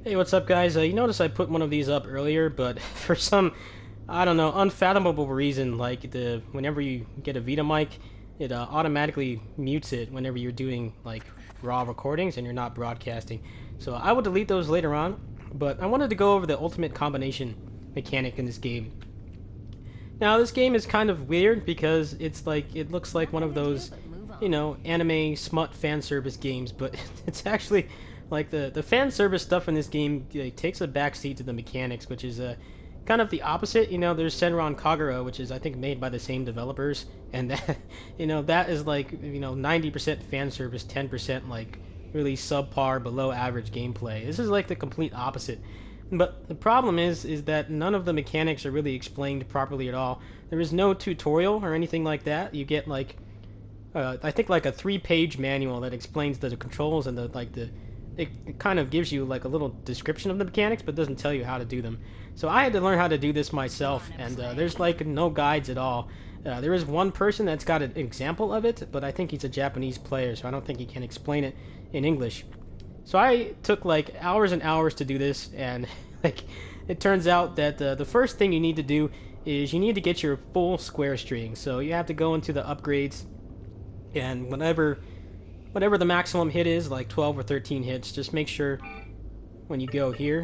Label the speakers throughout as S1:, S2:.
S1: Hey, what's up, guys? You notice I put one of these up earlier, but for some, I don't know, unfathomable reason, like whenever you get a Vita mic, it automatically mutes it whenever you're doing like raw recordings and you're not broadcasting. So I will delete those later on, but I wanted to go over the ultimate combination mechanic in this game. Now, this game is kind of weird because it looks like one of those, anime smut fan service games, but it's actually like the fan service stuff in this game takes a backseat to the mechanics, which is kind of the opposite. There's Senran Kagura, which is I think made by the same developers, and that that is like 90% fan service, 10% like really subpar, below average gameplay. This is like the complete opposite. But the problem is that none of the mechanics are really explained properly at all. There is no tutorial or anything like that. You get like I think like a 3-page manual that explains the controls and it kind of gives you like a little description of the mechanics, but doesn't tell you how to do them. So I had to learn how to do this myself, and there's like no guides at all. There is one person that's got an example of it, but I think he's a Japanese player, so I don't think he can explain it in English. So I took like hours and hours to do this, and like it turns out that the first thing you need to do is you need to get your full square string. So you have to go into the upgrades, and whatever the maximum hit is, like 12 or 13 hits, just make sure when you go here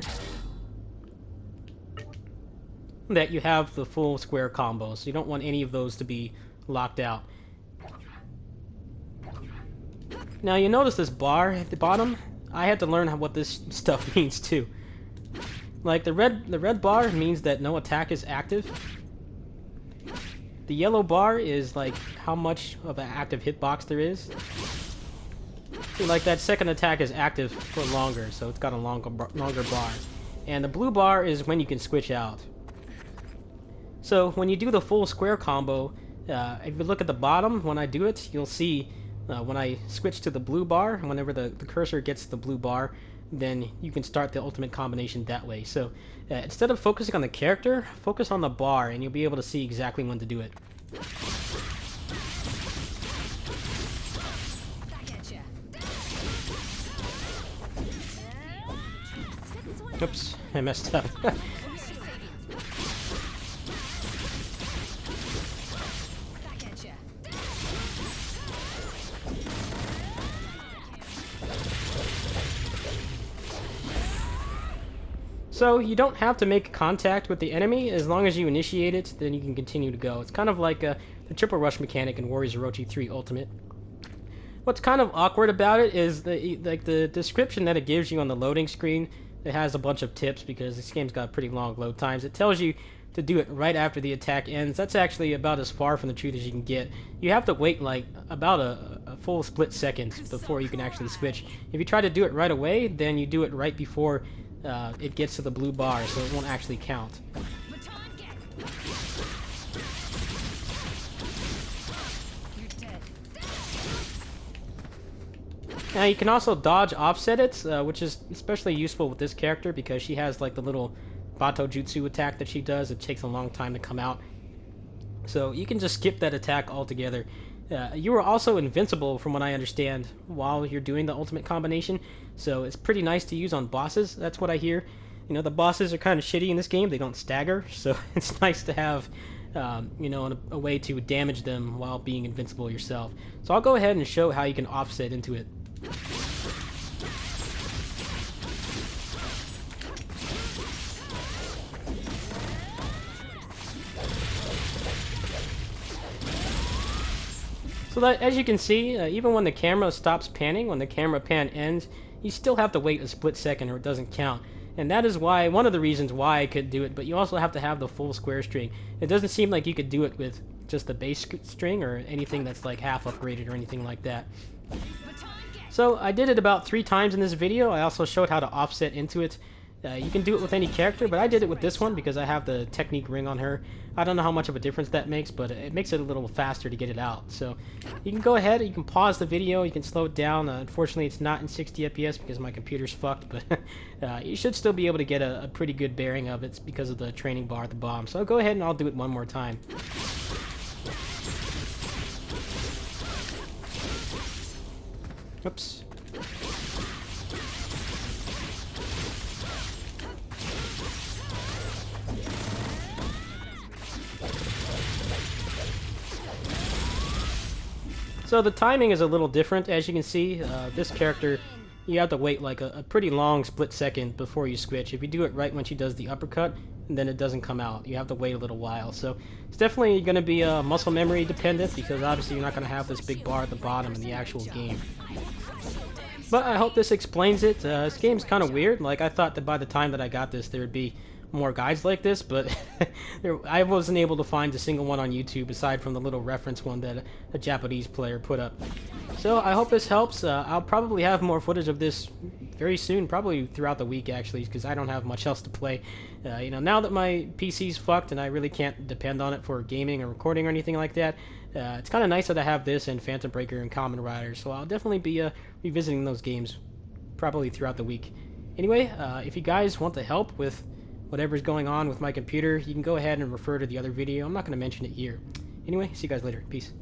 S1: that you have the full square combo. So you don't want any of those to be locked out. Now you notice this bar at the bottom. I had to learn what this stuff means too. Like the red bar means that no attack is active. The yellow bar is like how much of an active hitbox there is. See, like that second attack is active for longer, so it's got a longer bar. And the blue bar is when you can switch out. So when you do the full square combo, if you look at the bottom, when I do it, you'll see when I switch to the blue bar, whenever the cursor gets to the blue bar, then you can start the ultimate combination that way. So instead of focusing on the character, focus on the bar, and you'll be able to see exactly when to do it. Oops, I messed up. So you don't have to make contact with the enemy. As long as you initiate it, then you can continue to go. It's kind of like the triple rush mechanic in Warriors Orochi 3 Ultimate. What's kind of awkward about it is the description that it gives you on the loading screen. It has a bunch of tips because this game's got pretty long load times. It tells you to do it right after the attack ends. That's actually about as far from the truth as you can get. You have to wait like about a full split second before you can actually switch. If you try to do it right away, then you do it right before it gets to the blue bar, so it won't actually count. Now you can also dodge offset it, which is especially useful with this character because she has like the little Bato Jutsu attack that she does. It takes a long time to come out. So you can just skip that attack altogether. You are also invincible from what I understand while you're doing the ultimate combination, so it's pretty nice to use on bosses. That's what I hear. The bosses are kind of shitty in this game. They don't stagger, so it's nice to have a way to damage them while being invincible yourself. So I'll go ahead and show how you can offset into it. So that, as you can see, even when the camera stops panning, when the camera pan ends, you still have to wait a split second or it doesn't count. And that is why, one of the reasons why I could do it, but you also have to have the full square string. It doesn't seem like you could do it with just the base string or anything that's like half upgraded or anything like that. So I did it about 3 times in this video. I also showed how to offset into it. You can do it with any character, but I did it with this one because I have the technique ring on her. I don't know how much of a difference that makes, but it makes it a little faster to get it out. So you can go ahead, you can pause the video, you can slow it down. Unfortunately, it's not in 60 FPS because my computer's fucked, but you should still be able to get a pretty good bearing of it because of the training bar at the bottom. So I'll go ahead and I'll do it one more time. Oops. So the timing is a little different, as you can see. This character, you have to wait like a pretty long split second before you switch. If you do it right when she does the uppercut, then it doesn't come out. You have to wait a little while. So it's definitely going to be muscle memory dependent, because obviously you're not going to have this big bar at the bottom in the actual game. But I hope this explains it. This game's kind of weird. Like, I thought that by the time that I got this, there would be more guides like this, but I wasn't able to find a single one on YouTube aside from the little reference one that a Japanese player put up. So I hope this helps. I'll probably have more footage of this very soon, probably throughout the week actually, because I don't have much else to play. You know, now that my PC's fucked and I really can't depend on it for gaming or recording or anything like that, it's kind of nice that I have this and Phantom Breaker and Kamen Rider, so I'll definitely be revisiting those games probably throughout the week. Anyway, if you guys want the help with whatever's going on with my computer, you can go ahead and refer to the other video. I'm not going to mention it here. Anyway, see you guys later. Peace.